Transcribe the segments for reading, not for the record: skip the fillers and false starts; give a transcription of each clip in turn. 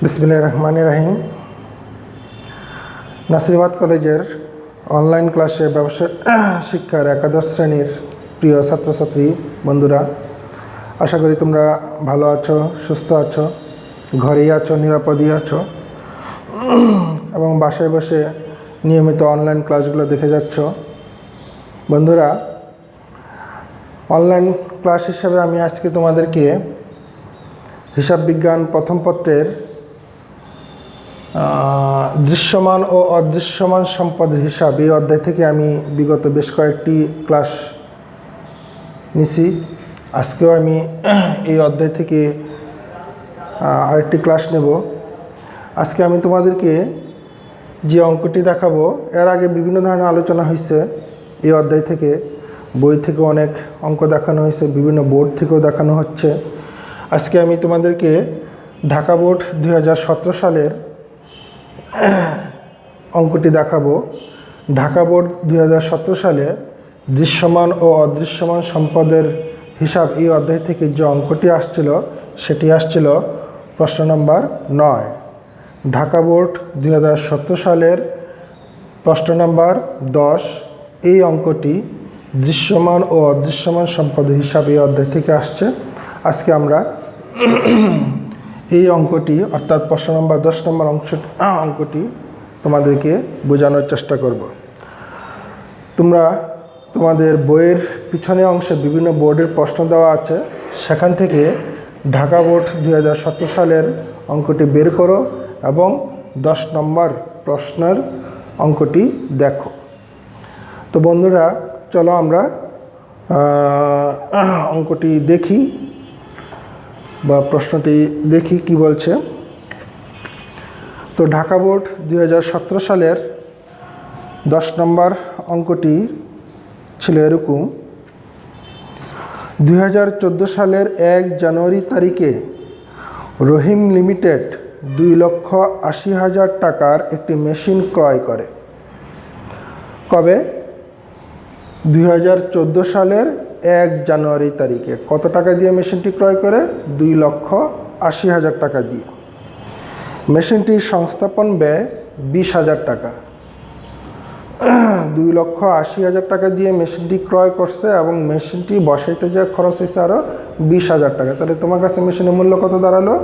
বিসমিল্লাহির রহমানির রহিম। নাসিরাবাদ কলেজের অনলাইন ক্লাসে ব্যবসা শিক্ষার একাদশ শ্রেণীর প্রিয় ছাত্রছাত্রী বন্ধুরা, আশা করি তোমরা ভালো আছো, সুস্থ আছো, ঘরেই আছো, নিরাপদেই আছো এবং বাসায় বসে নিয়মিত অনলাইন ক্লাসগুলো দেখে যাচ্ছ। বন্ধুরা, অনলাইন ক্লাস হিসাবে আমি আজকে তোমাদেরকে হিসাব বিজ্ঞান প্রথম পত্রের দৃশ্যমান ও অদৃশ্যমান সম্পদের হিসাব এই অধ্যায় থেকে আমি বিগত বেশ কয়েকটি ক্লাস নিছি। আজকেও আমি এই অধ্যায় থেকে আরেকটি ক্লাস নেব। আজকে আমি তোমাদেরকে যে অঙ্কটি দেখাবো, এর আগে বিভিন্ন ধরনের আলোচনা হয়েছে এই অধ্যায় থেকে, বই থেকে অনেক অঙ্ক দেখানো হয়েছে, বিভিন্ন বোর্ড থেকেও দেখানো হচ্ছে। আজকে আমি তোমাদেরকে ঢাকা বোর্ড 2017 সালের অঙ্কটি দেখাবো। ঢাকা বোর্ড 2017 সালে দৃশ্যমান ও অদৃশ্যমান সম্পদের হিসাব এই অধ্যায় থেকে যে অঙ্কটি আসছিল সেটি আসছিল প্রশ্ন নম্বর 9। ঢাকা বোর্ড 2017 সালের প্রশ্ন নম্বর 10। এই অঙ্কটি দৃশ্যমান ও অদৃশ্যমান সম্পদের হিসাব এই অধ্যায় থেকে আসছে। আজকে আমরা এই অঙ্কটি অর্থাৎ প্রশ্ন নম্বর 10 নম্বর অঙ্কটি তোমাদেরকে বোঝানোর চেষ্টা করব। তোমরা তোমাদের বইয়ের পিছনে অংশে বিভিন্ন বোর্ডের প্রশ্ন দেওয়া আছে, সেখান থেকে ঢাকা বোর্ড 2017 সালের অঙ্কটি বের করো এবং 10 নম্বর প্রশ্নের অঙ্কটি দেখো। তো বন্ধুরা, চলো আমরা অঙ্কটি দেখি বা প্রশ্নটি দেখি কি বলছে। তো ঢাকা বোর্ড 2017 সালের 10 নম্বর অঙ্কটি ছিল এরকম: 2014 সালের 1 জানুয়ারি তারিখে রহিম লিমিটেড 2,80,000 টাকার একটি মেশিন ক্রয় করে। কবে? 2014 সালের 1 জানুয়ারি তারিখে। কত টাকা দিয়ে মেশিনটি ক্রয় করে? 2,80,000 টাকা দিয়ে। মেশিনটির সংস্থাপন ব্যয় 20,000 টাকা। 2,80,000 টাকা দিয়ে মেশিনটি ক্রয় করছে এবং মেশিনটি বসাইতে যে খরচ হয়েছে আরও 20,000 টাকা। তাহলে তোমার কাছে মেশিনের মূল্য কত দাঁড়ালো?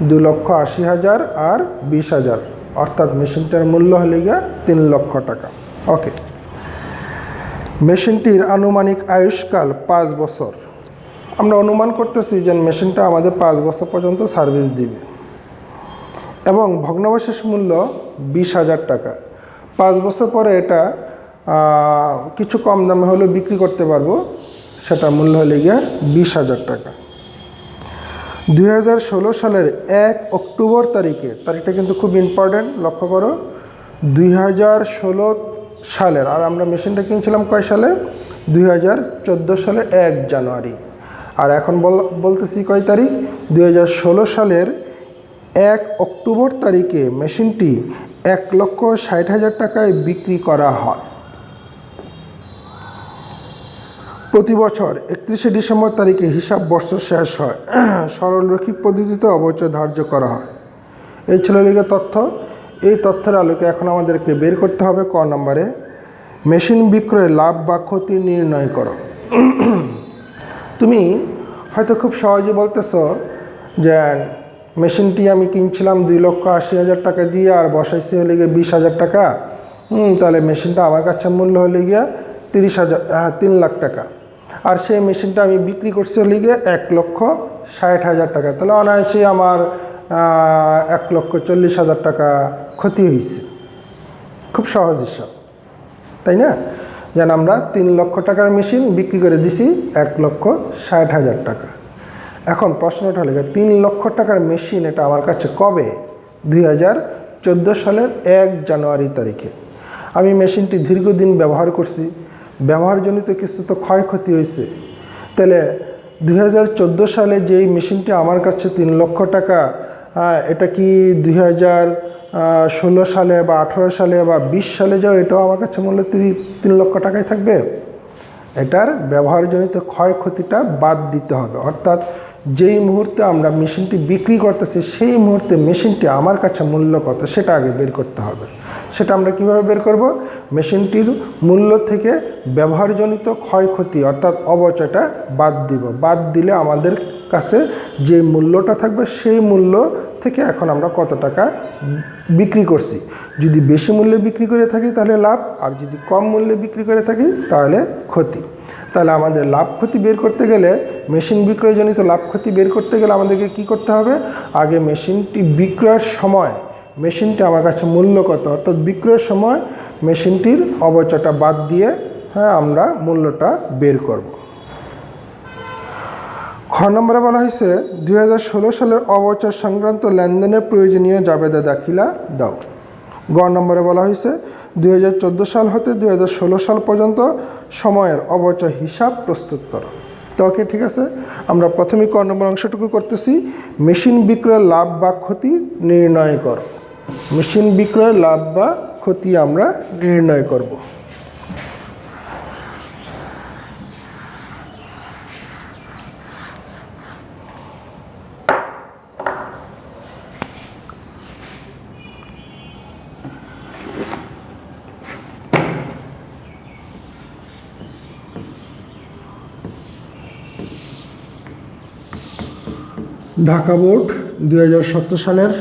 2,80,000 আর 20,000, অর্থাৎ মেশিনটার মূল্য হলে গিয়ে 3 লক্ষ টাকা। ওকে। মেশিনটির আনুমানিক আয়ুষ্কাল 5 বছর। আমরা অনুমান করতেছি যে মেশিনটা আমাদের 5 বছর পর্যন্ত সার্ভিস দিবে এবং ভগ্নাবশেষ মূল্য 20,000 টাকা। 5 বছর পরে এটা কিছু কম দামে হলেও বিক্রি করতে পারবো, সেটার মূল্য হলে গিয়ে 20,000 টাকা। 2016 সালের 1 অক্টোবর তারিখে, তারিখটা কিন্তু খুব ইম্পর্টেন্ট, লক্ষ্য করো। 2016 সালের, আর আমরা মেশিনটা কিনছিলাম কয় সালে? 2014 সালে 1 জানুয়ারি। আর এখন বলতেছি কয় তারিখ? 2016 সালের 1 অক্টোবর তারিখে মেশিনটি 1,60,000 টাকায় বিক্রি করা হয়। প্রতি বছর 31শে ডিসেম্বর তারিখে হিসাব বর্ষ শেষ হয়। সরলরৈখিক পদ্ধতিতে অবচয় ধার্য করা হয়। এই ছিল লিগে তথ্য। এই তথ্যের আলোকে এখন আমাদেরকে বের করতে হবে ক নম্বরে মেশিন বিক্রয়ে লাভ বা ক্ষতি নির্ণয় করো। তুমি হয়তো খুব সহজে বলতেছো যে মেশিনটি আমি কিনছিলাম 2,80,000 টাকা দিয়ে আর বসাইছি হলে গিয়ে 20,000 টাকা। তাহলে মেশিনটা আমার কাছে মূল্য হলে গিয়ে 3 লাখ টাকা, আর সেই মেশিনটা আমি বিক্রি করছি হলে গিয়ে 1,60,000 টাকা। তাহলে অনায়াসে আমার 1,40,000 টাকা ক্ষতি হয়েছে। খুব সহজ হিসাব, তাই না? যেন আমরা 3 লক্ষ টাকার মেশিন বিক্রি করে দিছি 1,60,000 টাকা। এখন প্রশ্নটা হলে 3 লক্ষ টাকার মেশিন এটা আমার কাছে কবে? 2014 সালের 1 জানুয়ারি তারিখে। আমি মেশিনটি দীর্ঘদিন ব্যবহার করছি, ব্যবহারজনিত কিছু তো ক্ষয়ক্ষতি হয়েছে। তাহলে 2014 সালে যেই মেশিনটি আমার কাছে 3 লক্ষ টাকা, এটা কি 2016 সালে বা 18 সালে বা 20 সালে যাও এটাও আমার কাছে মূল্য 3 লক্ষ টাকায় থাকবে? এটার ব্যবহারজনিত ক্ষয়ক্ষতিটা বাদ দিতে হবে, অর্থাৎ যেই মুহূর্তে আমরা মেশিনটি বিক্রি করতেছি সেই মুহূর্তে মেশিনটি আমার কাছে মূল্য কত সেটা আগে বের করতে হবে। সেটা আমরা কিভাবে বের করব? মেশিনটির মূল্য থেকে ব্যবহারজনিত ক্ষয়ক্ষতি অর্থাৎ অবচয়টা বাদ দিব। বাদ দিলে আমাদের কাছে যে মূল্যটা থাকবে সেই মূল্য থেকে এখন আমরা কত টাকা বিক্রি করছি। যদি বেশি মূল্যে বিক্রি করে থাকি তাহলে লাভ, আর যদি কম মূল্যে বিক্রি করে থাকি তাহলে ক্ষতি। তাহলে আমাদের লাভ ক্ষতি বের করতে গেলে, মেশিন বিক্রয়জনিত লাভ ক্ষতি বের করতে গেলে আমাদেরকে কি করতে হবে? আগে মেশিনটি বিক্রয়ের সময় মেশিনটি আমার কাছে মূল্য কত অর্থাৎ বিক্রয়ের সময় মেশিনটির অবচয়টা বাদ দিয়ে আমরা মূল্যটা বের করব। খ নম্বরে বলা হয়েছে 2016 সালের অবচয় সংক্রান্ত লেনদেনের প্রয়োজনীয় জাবেদা দাখিলা দাও। গ নম্বরে বলা হয়েছে 2014 সাল হতে 2016 সাল পর্যন্ত সময়ের অবচয় হিসাব প্রস্তুত করো। তো ওকে, ঠিক আছে, আমরা প্রথমে ক নম্বর অংশটুকু করতেছি। মেশিন বিক্রয়ের লাভ বা ক্ষতি নির্ণয় করো। মেশিন বিক্রয়ের লাভ বা ক্ষতি আমরা নির্ণয় করব। ঢাকা বোর্ড 2017 সালের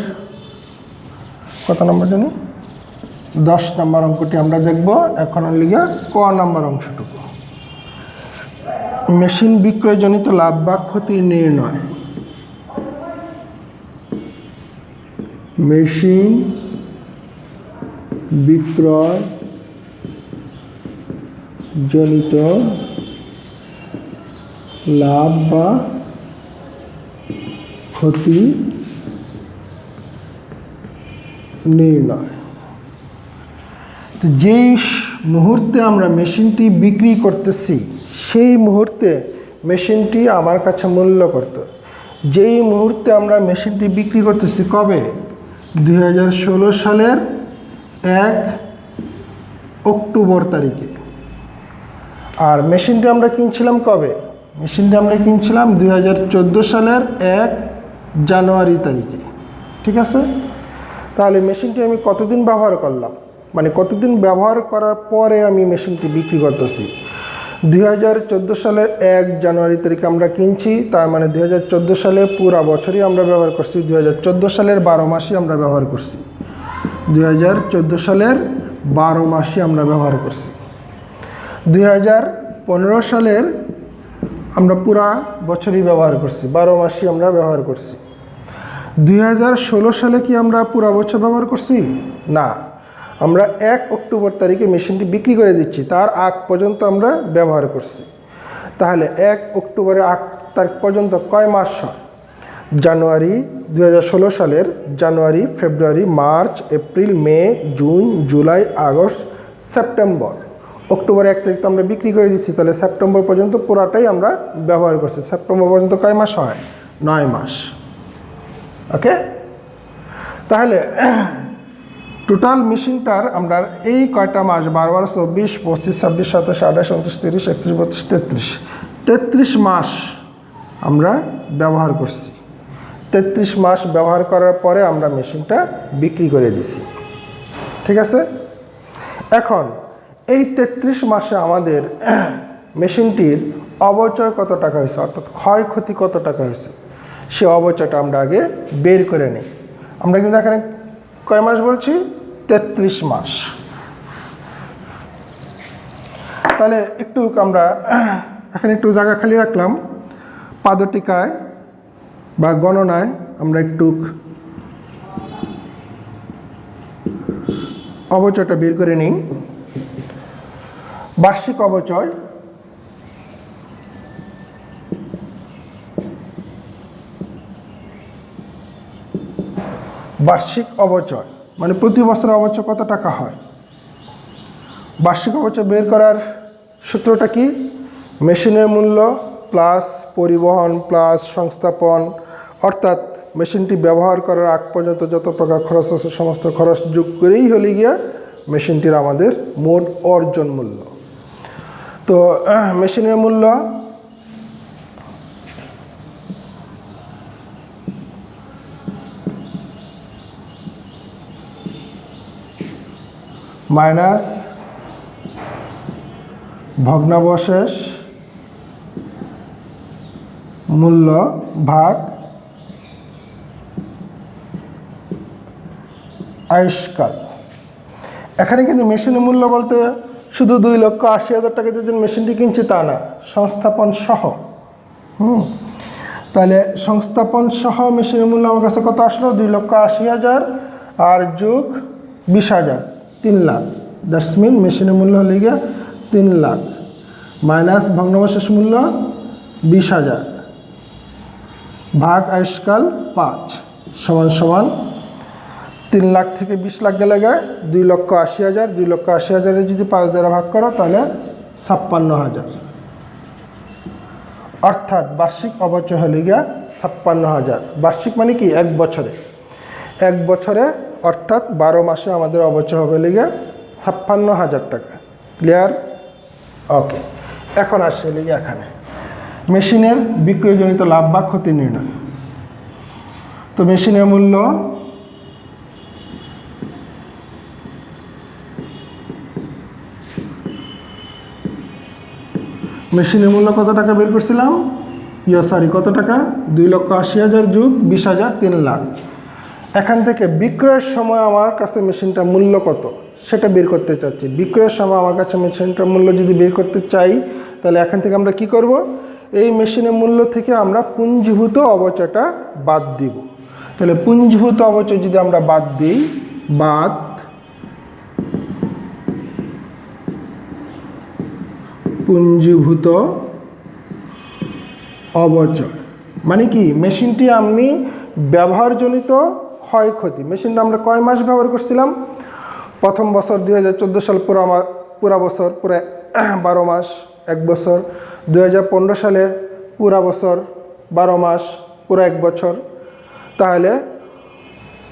কত নম্বর জানি 10 নম্বর অঙ্কটি আমরা দেখব। এখন লিখা ক নম্বর অংশটুকু, মেশিন বিক্রয়জনিত লাভ বা ক্ষতি নির্ণয়। মেশিন বিক্রয়জনিত লাভ বা ক্ষতি নির্ণয়। তো যেই মুহূর্তে আমরা মেশিনটি বিক্রি করতেছি সেই মুহূর্তে মেশিনটি আমার কাছে মূল্য কত। যেই মুহূর্তে আমরা মেশিনটি বিক্রি করতেছি কবে? 2016 সালের 1 অক্টোবর তারিখে। আর মেশিনটি আমরা কিনছিলাম কবে? মেশিনটি আমরা কিনছিলাম 2014 সালের 1 জানুয়ারি তারিখে। ঠিক আছে, তাহলে মেশিনটি আমি কতদিন ব্যবহার করলাম, মানে কতদিন ব্যবহার করার পরে আমি মেশিনটি বিক্রি করতেছি? 2014 সালের 1 জানুয়ারি তারিখে আমরা কিনছি, তার মানে 2014 সালের পুরো বছরই আমরা ব্যবহার করছি। 2014 সালের 12 মাসই আমরা ব্যবহার করছি। 2014 সালের 12 মাসই আমরা ব্যবহার করছি। 2015 সালের আমরা পুরা বছরই ব্যবহার করছি, 12 মাসই আমরা ব্যবহার করছি। 2016 সালে কি আমরা পুরা বছর ব্যবহার করছি? না, আমরা 1 অক্টোবর তারিখে মেশিনটি বিক্রি করে দিচ্ছি, তার আগ পর্যন্ত আমরা ব্যবহার করছি। তাহলে 1 অক্টোবরের আগ তারিখ পর্যন্ত কয় মাস হয়? জানুয়ারি 2016 সালের January, February, March, April, May, June, July, August, September. October 1 তারিখ তো আমরা বিক্রি করে দিচ্ছি, তাহলে সেপ্টেম্বর পর্যন্ত পুরাটাই আমরা ব্যবহার করছি। সেপ্টেম্বর পর্যন্ত কয় মাস হয়? 9 মাস। ওকে, তাহলে টোটাল মেশিনটার আমরা এই কয়টা মাস 12, 24, 25, 26, 27, 28, 29, 30, 31, 32, 33 মাস আমরা ব্যবহার করছি। 33 মাস ব্যবহার করার পরে আমরা মেশিনটা বিক্রি করে দিছি। ঠিক আছে, এখন এই 33 মাসে আমাদের মেশিনটির অবচয় কত টাকা হয়েছে অর্থাৎ ক্ষয়ক্ষতি কত টাকা হয়েছে সে অবচয়টা আমরা আগে বের করে নিই। আমরা কিন্তু এখানে কয় মাস বলছি? 33 মাস। তাহলে একটু আমরা এখানে একটু জায়গা খালি রাখলাম, পাদটিকায় বা গণনায় আমরা একটু অবচয়টা বের করে নিই। বার্ষিক অবচয় মানে প্রতি বছর অবচয় কত টাকা হয়। বার্ষিক অবচয় বের করার সূত্রটা কি? মেশিনের মূল্য প্লাস পরিবহন প্লাস সংস্থাপন, অর্থাৎ মেশিনটি ব্যবহার করার আগ পর্যন্ত যত প্রকার খরচ আছে সমস্ত খরচ যোগ করেই হলে গিয়া মেশিনটির আমাদের মোট অর্জন মূল্য। তো মেশিনের মূল্য মাইনাস ভগ্নাবশেষ মূল্য ভাগ আয়ুষ্কাল। এখানে কিন্তু মেশিনের মূল্য বলতে শুধু 2,80,000 টাকা দিয়ে মেশিনটি কিনছি তা না, সংস্থাপন সহ। তাহলে সংস্থাপন সহ মেশিনের মূল্য আমার কাছে কত আসলো? 2,80,000 আর যোগ 20,000, 3 লাখ। দ্যাটস মিন মেশিনের মূল্য হলে গিয়ে 3 লাখ মাইনাস ভগ্নাবশেষ মূল্য 20,000 ভাগ আয়ুষ্কাল 5 সমান সমান 3 লাখ থেকে 20 লাখ গেলে গায়ে 2,80,000। 2,80,000 যদি 5 দ্বারা ভাগ করো তাহলে 56,000, অর্থাৎ বার্ষিক অবচয় হলে গিয়া 56,000। বার্ষিক মানে কি? 1 বছরে। 1 বছরে অর্থাৎ 12 মাসে আমাদের অবচয় হবে গিয়া 56,000 টাকা। ক্লিয়ার? ওকে। এখন আসছে গিয়ে এখানে মেশিনের বিক্রয়জনিত লাভ বা ক্ষতি নির্ণয়। তো মেশিনের মূল্য কত টাকা বের করছিলাম? কত টাকা? 2,80,000 যোগ 20,000, 3 লাখ। এখান থেকে বিক্রয়ের সময় আমার কাছে মেশিনটার মূল্য কত সেটা বের করতে চাচ্ছি। বিক্রয়ের সময় আমার কাছে মেশিনটার মূল্য যদি বের করতে চাই তাহলে এখান থেকে আমরা কি করব? এই মেশিনের মূল্য থেকে আমরা পুঞ্জীভূত অবচয়টা বাদ দিব। তাহলে পুঞ্জীভূত অবচয় যদি আমরা বাদ দিই, বাদ পুঞ্জীভূত অবচয় মানে কি? মেশিনটি আমি ব্যবহারজনিত ক্ষয়ক্ষতি। মেশিনটা আমরা কয় মাস ব্যবহার করছিলাম? প্রথম বছর 2014 সাল পুরা বছর, পুরো 12 মাস 1 বছর। 2015 সালে পুরা বছর 12 মাস পুরো 1 বছর। তাহলে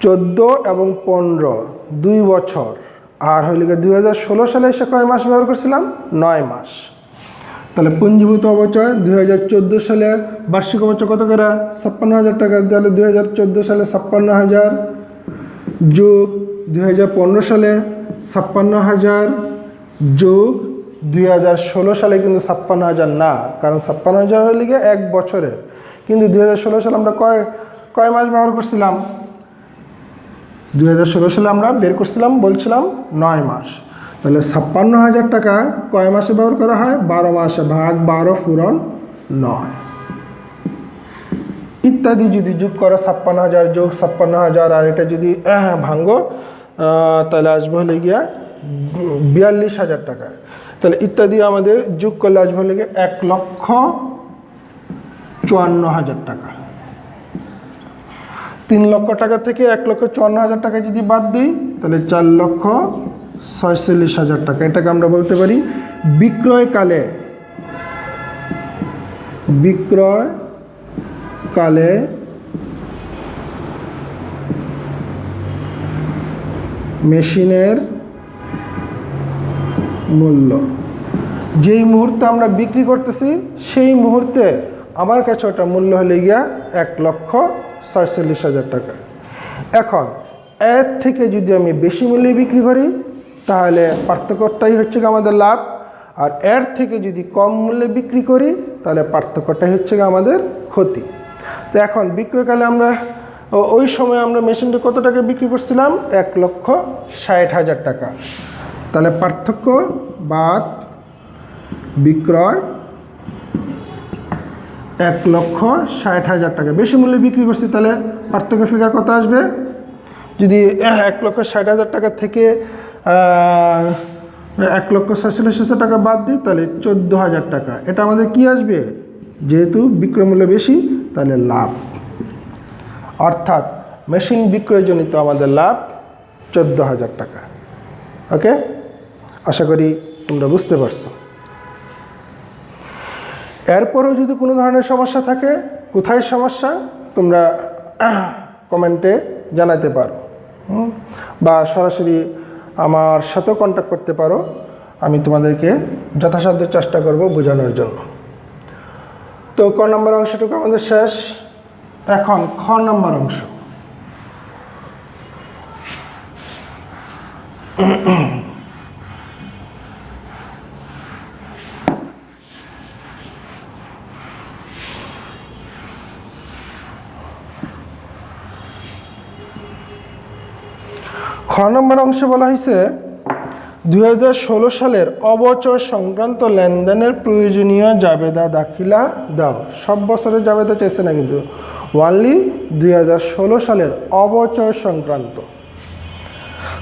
14 এবং 15 2 বছর। আর হইলে 2016 সালে এসে কয় মাস ব্যবহার করছিলাম? 9 মাস। তাহলে পুঞ্জীভূত অবচয় 2014 সালে বার্ষিক অবচয় কত করে? 56,000 টাকা। তাহলে 2014 সালে 56,000 যোগ 2015 সালে 56,000 যোগ 2016 সালে কিন্তু 56,000 না, কারণ 56,000 হলে গিয়ে 1 বছরের। কিন্তু 2016 সালে আমরা কয় মাস ব্যবহার করছিলাম? 2016 সালে আমরা বের করছিলাম বলছিলাম 9 মাস। তাহলে 56,000 টাকা কয় মাসে ব্যবহার করা হয়? 12 মাসে, ভাগ 12 পূরণ 9 ইত্যাদি। যদি যোগ করো 56,000 যোগ 56,000 আর এটা যদি ভাঙ্গো তাহলে আসবে হলে গিয়া 42,000 টাকা। তাহলে ইত্যাদি আমাদের যোগ করলে আসবে হলে গিয়ে 1,54,000 টাকা। 3 লক্ষ টাকা থেকে 1,54,000 টাকা যদি বাদ দিই তাহলে 4,46,000 টাকা। এটাকে আমরা বলতে পারি বিক্রয়কালে মেশিনের মূল্য। যেই মুহূর্তে আমরা বিক্রি করতেছি সেই মুহূর্তে আমার কাছে ওটা মূল্য হলে গিয়া 1,46,000 টাকা। এখন এর থেকে যদি আমি বেশি মূল্যে বিক্রি করি তাহলে পার্থক্যটাই হচ্ছে আমাদের লাভ, আর এর থেকে যদি কম মূল্যে বিক্রি করি তাহলে পার্থক্যটাই হচ্ছে আমাদের ক্ষতি। তো এখন বিক্রয়কালে আমরা ওই সময় আমরা মেশিনটা কত টাকা বিক্রি করছিলাম? 1,60,000 টাকা। তাহলে পার্থক্য বাদ বিক্রয় 1,60,000 টাকা। বেশি মূল্যে বিক্রি করছি তাহলে পার্থক্য ফিগার কত আসবে? যদি 1,60,000 টাকা থেকে 1,46,000 টাকা বাদ দিই তাহলে 14,000 টাকা। এটা আমাদের কি আসবে? যেহেতু বিক্রয় মূল্য বেশি তাহলে লাভ, অর্থাৎ মেশিন বিক্রয়জনিত আমাদের লাভ 14,000 টাকা। ওকে, আশা করি তোমরা বুঝতে পারছো। এরপরেও যদি কোনো ধরনের সমস্যা থাকে, কোথায় সমস্যা তোমরা কমেন্টে জানাতে পারো, বা সরাসরি আমার সাথেও কন্ট্যাক্ট করতে পারো। আমি তোমাদেরকে যথাসাধ্য চেষ্টা করব বোঝানোর জন্য। তো ক নম্বর অংশটুকু আমাদের শেষ। এখন খ নম্বর অংশ। খ নম্বর অংশে বলা হয়েছে 2016 সালের অবচয় সংক্রান্ত লেনদেনের প্রয়োজনীয় জাবেদা দাখিলা দাও। সব বছরের জাবেদা চাইছে না, কিন্তু ওনলি 2016 সালের অবচয় সংক্রান্ত।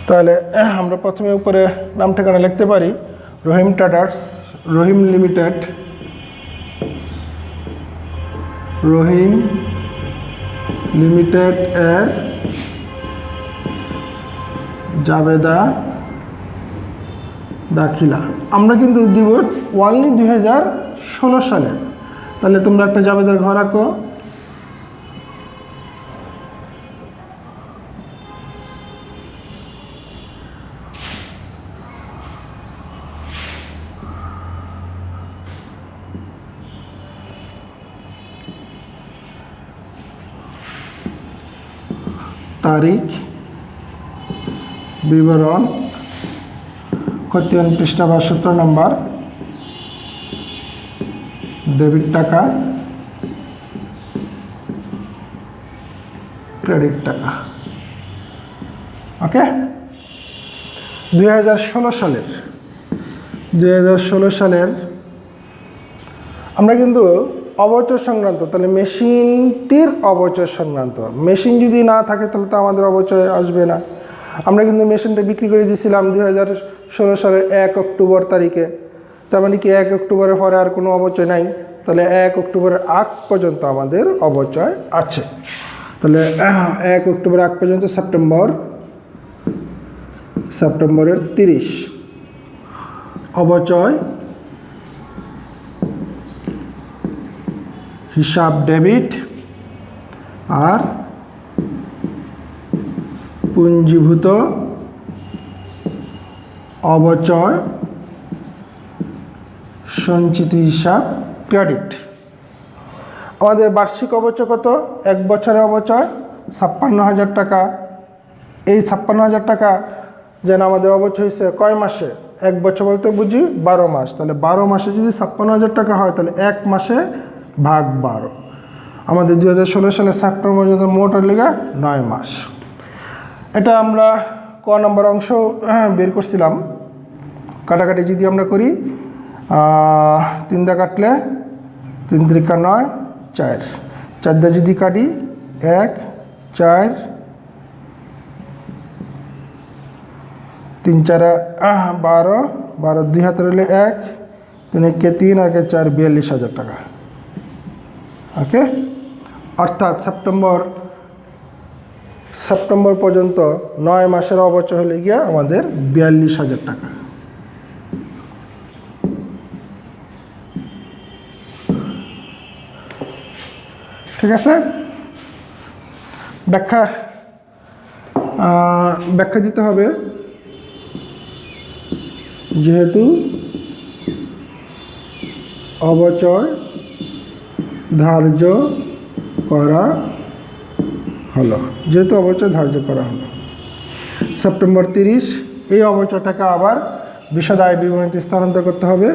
তাহলে আমরা প্রথমে উপরে নাম ঠিকানা লিখতে পারি। রহিম ট্রেডার্স, রহিম লিমিটেড, রহিম লিমিটেড এর জাবেদা দাখিলা আমরা কিন্তু দিব ওনলি 2016 সালে। তাহলে তোমরা একটা জাবেদার ঘর আঁকো। তারিখ, বিবরণ, খতিয়ান পৃষ্ঠা বা 17 নম্বর, ডেবিট টাকা, ক্রেডিট টাকা। ওকে, 2016 সালের আমরা কিন্তু অবচয় সংক্রান্ত, তাহলে মেশিনটির অবচয় সংক্রান্ত। মেশিন যদি না থাকে তাহলে তো আমাদের অবচয় আসবে না। আমরা কিন্তু মেশিনটা বিক্রি করে দিয়েছিলাম 2016 সালের 1 অক্টোবর তারিখে। তার মানে কি 1 অক্টোবরের পরে আর কোনো অবচয় নাই। তাহলে 1 অক্টোবরের আগ পর্যন্ত আমাদের অবচয় আছে। তাহলে 1 অক্টোবর আগ পর্যন্ত সেপ্টেম্বরের 30 অবচয় হিসাব ডেবিট আর পুঞ্জীভূত অবচয় সঞ্চিত হিসাব ক্রেডিট। আমাদের বার্ষিক অবচয় কত? 1 বছরের অবচয় 56,000 টাকা। এই 56,000 টাকা যেন আমাদের অবচয় হয়েছে কয় মাসে? 1 বছর বলতে বুঝি 12 মাস। তাহলে 12 মাসে যদি 56,000 টাকা হয় তাহলে 1 মাসে ভাগ 12। আমাদের 2016 সালে সেপ্টেম্বর পর্যন্ত মোট লেগে 9 মাস। এটা আমরা ক নম্বর অংশ বের করছিলাম। কাটাকাটি যদি আমরা করি, 3 দা কাটলে 3 3 9, 4 4 দা যদি কাটি 1 4 3 4 12 12 2 হাতে রইলে 1 3 1 3 আর 4 42,000 টাকা। ওকে, অর্থাৎ সেপ্টেম্বর পর্যন্ত 9 মাসের অবচয় হলে গিয়ে আমাদের 42,000 টাকা। ঠিক আছে, ব্যাখ্যা দিতে হবে। যেহেতু অবচয় ধার্য করা হলো, সেপ্টেম্বর 30 এই অবচয়টাকে আবার বিশদ আয় বিবরণীতে স্থানান্তর করতে হবে।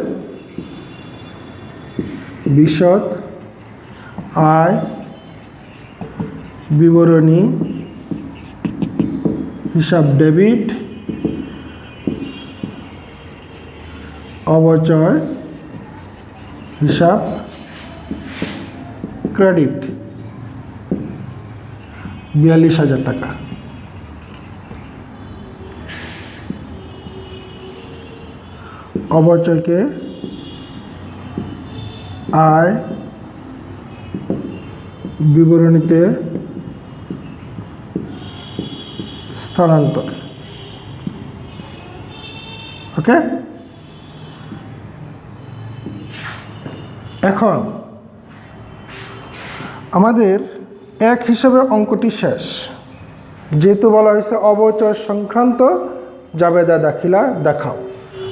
বিশদ আয় বিবরণী হিসাব ডেবিট, অবচয় হিসাব ক্রেডিট 42,000 টাকা। অবচয়কে আয় বিবরণীতে স্থানান্তর। ওকে, এখন আমাদের 1 হিসাবে অঙ্কটি শেষ। যেহেতু বলা হয়েছে অবচয় সংক্রান্ত জাবেদা দাখিলা দেখাও,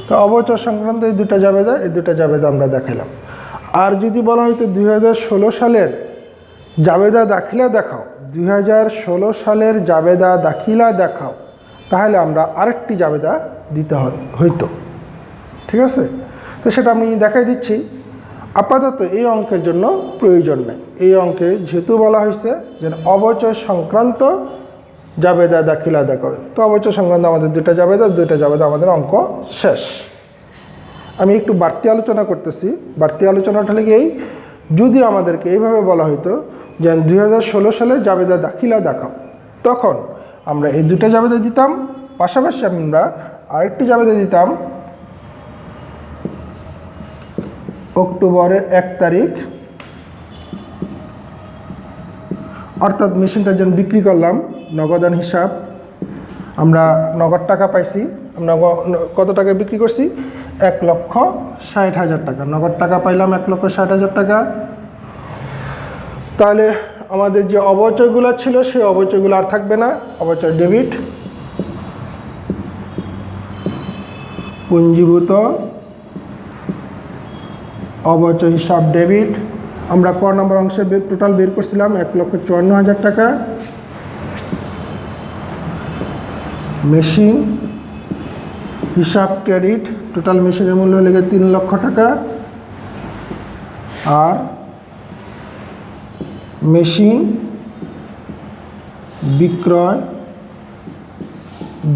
তো অবচয় সংক্রান্ত এই দুটা জাবেদা আমরা দেখালাম। আর যদি বলা হয়তো 2016 সালের জাবেদা দাখিলা দেখাও, 2016 সালের জাবেদা দাখিলা দেখাও, তাহলে আমরা আরেকটি জাবেদা দিতে হইতো। ঠিক আছে, তো সেটা আমি দেখাই দিচ্ছি। আপাতত এই অঙ্কের জন্য প্রয়োজন নেই। এই অঙ্কে যেহেতু বলা হয়েছে যে অবচয় সংক্রান্ত জাবেদা দাখিলা দেখাবে। তো অবচয় সংক্রান্ত আমাদের দুইটা জাবেদা আমাদের অঙ্ক শেষ। আমি একটু বাড়তি আলোচনা করতেছি। বাড়তি আলোচনাটা হলে এই, যদি আমাদেরকে এইভাবে বলা হতো যে 2016 সালে জাবেদা দাখিলা দেখাও, তখন আমরা এই দুটো জাবেদা দিতাম, পাশাপাশি আমরা আরেকটি জাবেদা দিতাম অক্টোবরের 1 তারিখ, অর্থাৎ মেশিনটা যেন বিক্রি করলাম, নগদান হিসাব, আমরা নগদ টাকা পাইছি, আমরা কত টাকা বিক্রি করছি, 1,60,000 টাকা নগদ টাকা পাইলাম, 1,60,000 টাকা। তাহলে আমাদের যে অবচয়গুলো ছিল সেই অবচয়গুলো আর থাকবে না, অবচয় ডেবিট, পুঞ্জীভূত অবচয় হিসাব ডেবিট। আমরা ক নম্বর অংশে টোটাল বের করছিলাম 1,54,000 টাকা। মেশিন হিসাব ক্রেডিট, টোটাল মেশিনের মূল্য লেগে 3 লক্ষ টাকা। আর মেশিন বিক্রয়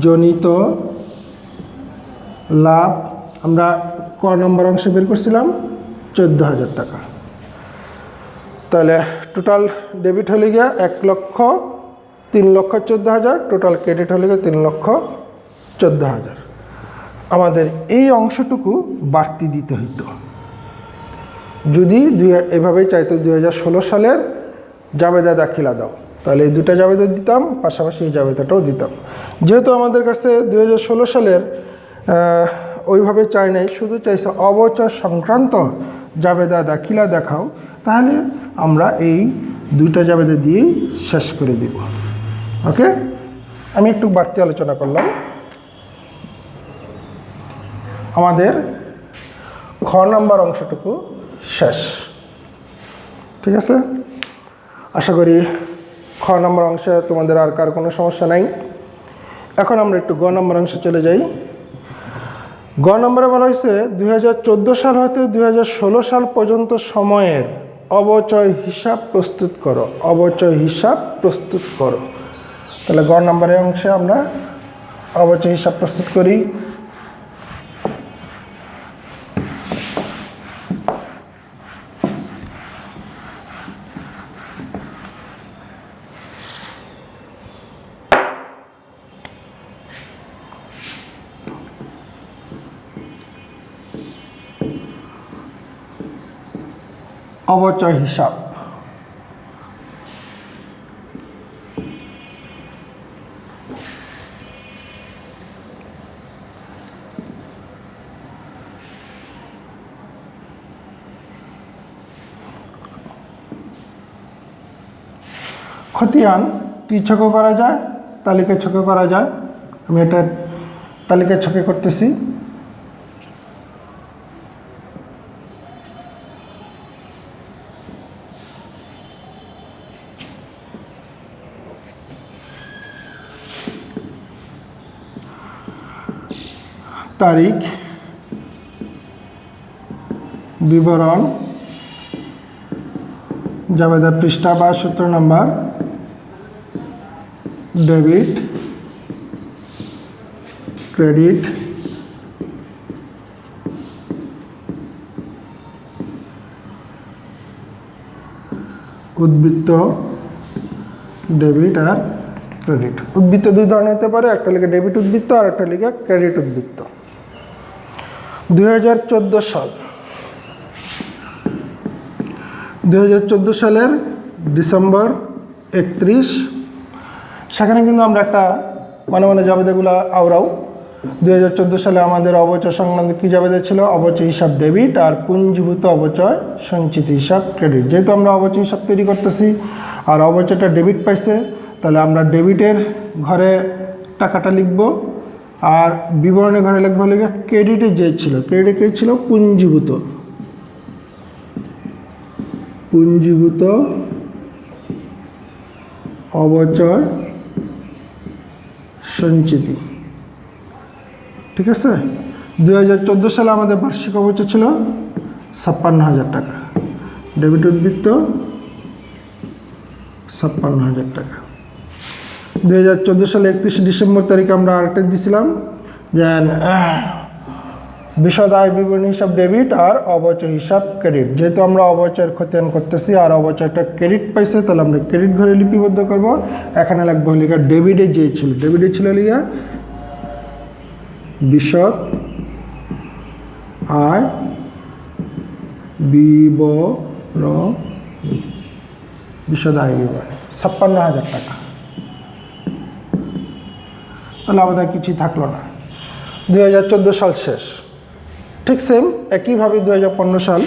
জনিত লাভ আমরা ক নম্বর অংশে বের করছিলাম 14,000 টাকা। তাহলে টোটাল ডেবিট হলে গিয়া 3,14,000, টোটাল ক্রেডিট হলে গিয়ে 3,14,000। আমাদের এই অংশটুকু বাড়তি দিতে হইতো যদি এভাবেই চাইতো 2016 সালের জাবেদা দাখিলা দাও, তাহলে এই দুটা জাবেদা দিতাম, পাশাপাশি এই জাবেদাটাও দিতাম। যেহেতু আমাদের কাছে 2016 সালের ওইভাবে চাই নাই, শুধু চাইছে অবচয় সংক্রান্ত জাবেদা দাখিলা দেখাও, তাহলে আমরা এই দুইটা জাবেদা দিয়েই শেষ করে দেব। ওকে, আমি একটু বাড়তি আলোচনা করলাম। আমাদের খ নাম্বার অংশটুকু শেষ, ঠিক আছে। আশা করি খ নম্বর অংশে তোমাদের আর কার কোনো সমস্যা নাই। এখন আমরা একটু গ নম্বর অংশে চলে যাই। গ নম্বরে বলা হয়েছে 2014 সাল হতে 2016 সাল পর্যন্ত সময়ের অবচয় হিসাব প্রস্তুত করো, অবচয় হিসাব প্রস্তুত করো। তাহলে গ নম্বরের অংশে আমরা অবচয় হিসাব প্রস্তুত করি। অবচয় হিসাব, খতিয়ান ত্রিছকও করা যায়, তালিকা ছকে করা যায়। আমি এটা তালিকা ছকে করতেছি। তারিখ, বিবরণ, জাবেদা পৃষ্ঠা বা সূত্র নাম্বার, ডেবিট, ক্রেডিট, উদ্বৃত্ত, ডেবিট আর ক্রেডিট। উদ্বৃত্ত দুই ধরনের হতে পারে, একটা লিখে ডেবিট উদ্বৃত্ত আর একটা লিখে ক্রেডিট উদ্বৃত্ত। 2014 সাল, 2014 সালের ডিসেম্বর 31, সেখানে কিন্তু আমরা একটা মানে জাবেদাগুলো আওরাও। 2014 সালে আমাদের অবচয় সংক্রান্ত কী জাবেদা ছিল, অবচয় হিসাব ডেবিট আর পুঞ্জীভূত অবচয় সঞ্চিত হিসাব ক্রেডিট। যেহেতু আমরা অবচয় হিসাব তৈরি করতেছি আর অবচয়টা ডেবিট পাইছে, তাহলে আমরা ডেবিটের ঘরে টাকাটা লিখব আর বিবরণের ঘরে লিখবো লিখে ক্রেডিটে যে ছিল, ক্রেডিটে ছিল পুঞ্জীভূত, পুঞ্জীভূত অবচয় সঞ্চিতি। ঠিক আছে। 2014 সালে আমাদের বার্ষিক অবচয় ছিল 56,000 টাকা, ডেবিট উদ্বৃত্ত 56,000 টাকা। 2014 সালে 31 ডিসেম্বর তারিখে আমরা আরেকটা দিয়েছিলাম যে বিশদ আয় বিবরণী হিসাব ডেবিট আর অবচয় হিসাব ক্রেডিট। যেহেতু আমরা অবচয়ের খতিয়ান করতেছি আর অবচয়টা ক্রেডিট পাইছে, তাহলে আমরা ক্রেডিট ঘরে লিপিবদ্ধ করব। এখানে লাগবে লিখা ডেবিটে যে ছিল, ডেবিটে ছিল লিখা বিশদ আয় বিবরণী, বিশদ আয় বিবরণী 56,000 টাকা। তাহলে আমাদের কিছুই থাকলো না। 2014 সাল শেষ। ঠিক সেম একইভাবে 2015 সাল,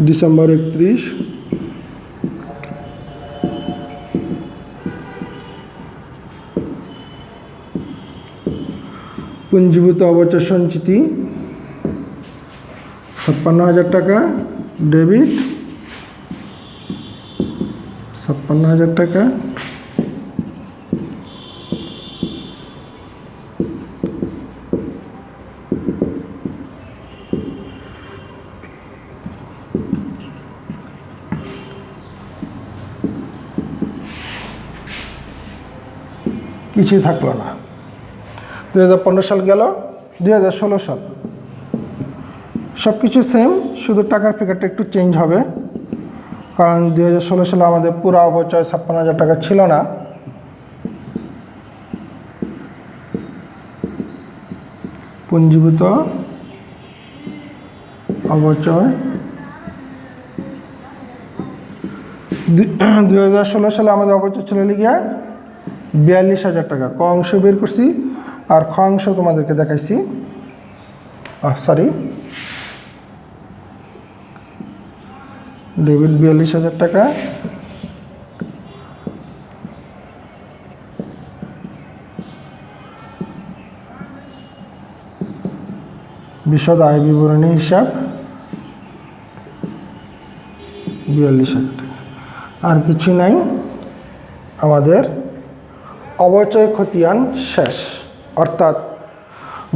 ডিসেম্বর 31, পুঞ্জীভূত অবচয় সঞ্চিতি 56,000 টাকা, ডেবিট 56,000 টাকা, কিছুই থাকলো না। 2015 সাল গেল। 2016 সাল সব কিছু সেম, শুধু টাকার ফিগারটা একটু চেঞ্জ হবে, কারণ 2016 সালে আমাদের পুরো অবচয় 56,000 টাকা ছিল না। পুঞ্জীভূত অবচয় 2016 সালে আমাদের অবচয় ছিল লিখিয়া 42,000 টাকা। ক অংশ বের করছি আর খ অংশ তোমাদেরকে দেখাইছি। সরি, ডেবিট 42,000 টাকা, বিশদ আয় বিবরণী হিসাব 42,000 টাকা। আর কিছু নাই, আমাদের অবচয় খতিয়ান শেষ, অর্থাৎ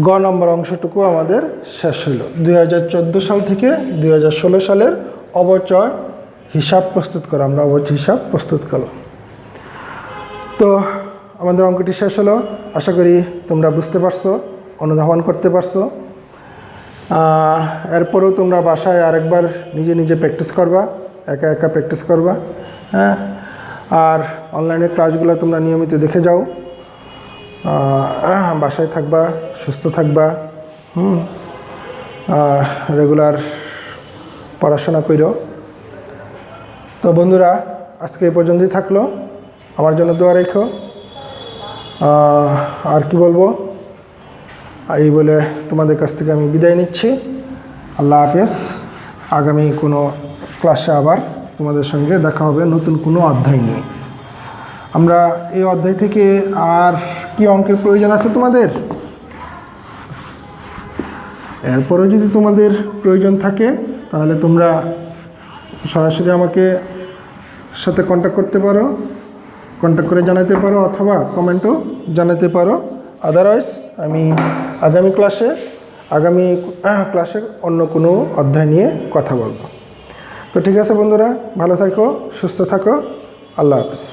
গ নম্বর অংশটুকু আমাদের শেষ হলো। 2014 সাল থেকে 2016 সালের অবচয় হিসাব প্রস্তুত করা, আমরা অবচয় হিসাব প্রস্তুত করলাম। তো আমাদের অঙ্কটি শেষ হলো। আশা করি তোমরা বুঝতে পারছো, অনুধাবন করতে পারছো। এরপরেও তোমরা বাসায় আরেকবার নিজে নিজে প্র্যাকটিস করবা, একা একা প্র্যাকটিস করবা। হ্যাঁ, আর অনলাইনের ক্লাসগুলো তোমরা নিয়মিত দেখে যাও। বাসায় থাকবা, সুস্থ থাকবা, রেগুলার পড়াশোনা করো। তো বন্ধুরা, আজকে এই পর্যন্তই থাকলো। আমার জন্য দোয়া রেখো। আর কি বলবো, এই বলে তোমাদের কাছ থেকে আমি বিদায় নিচ্ছি। আল্লাহ হাফেজ। আগামী কোনো ক্লাসে আবার তোমাদের সঙ্গে দেখা হবে নতুন কোনো অধ্যায় নিয়ে। আমরা এই অধ্যায় থেকে আর কি অঙ্কের প্রয়োজন আছে তোমাদের, এরপরেও যদি তোমাদের প্রয়োজন থাকে তাহলে তোমরা সরাসরি আমাকে সাথে কন্ট্যাক্ট করতে পারো, কন্ট্যাক্ট করে জানাতে পারো, অথবা কমেন্টও জানাতে পারো। আদারওয়াইজ আমি আগামী ক্লাসে অন্য কোনো অধ্যায় নিয়ে কথা বলবো। তো ঠিক আছে বন্ধুরা, ভালো থাকো, সুস্থ থাকো। আল্লাহ হাফেজ।